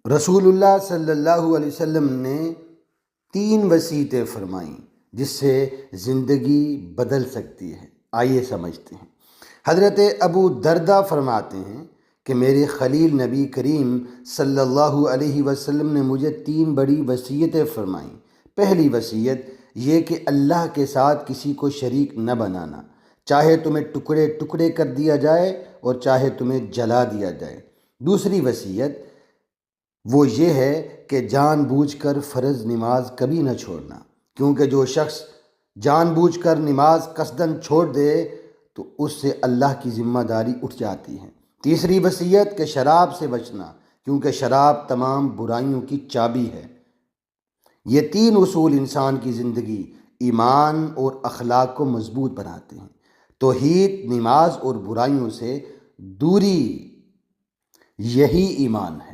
رسول اللہ صلی اللہ علیہ وسلم نے 3 وصیتیں فرمائیں جس سے زندگی بدل سکتی ہے۔ آئیے سمجھتے ہیں۔ حضرت ابو دردہ فرماتے ہیں کہ میرے خلیل نبی کریم صلی اللہ علیہ وسلم نے مجھے 3 بڑی وصیتیں فرمائیں۔ پہلی وصیت یہ کہ اللہ کے ساتھ کسی کو شریک نہ بنانا، چاہے تمہیں ٹکڑے ٹکڑے کر دیا جائے اور چاہے تمہیں جلا دیا جائے۔ دوسری وصیت وہ یہ ہے کہ جان بوجھ کر فرض نماز کبھی نہ چھوڑنا، کیونکہ جو شخص جان بوجھ کر نماز قصداً چھوڑ دے تو اس سے اللہ کی ذمہ داری اٹھ جاتی ہے۔ تیسری وصیت کہ شراب سے بچنا، کیونکہ شراب تمام برائیوں کی چابی ہے۔ یہ 3 اصول انسان کی زندگی، ایمان اور اخلاق کو مضبوط بناتے ہیں۔ توحید، نماز اور برائیوں سے دوری، یہی ایمان ہے۔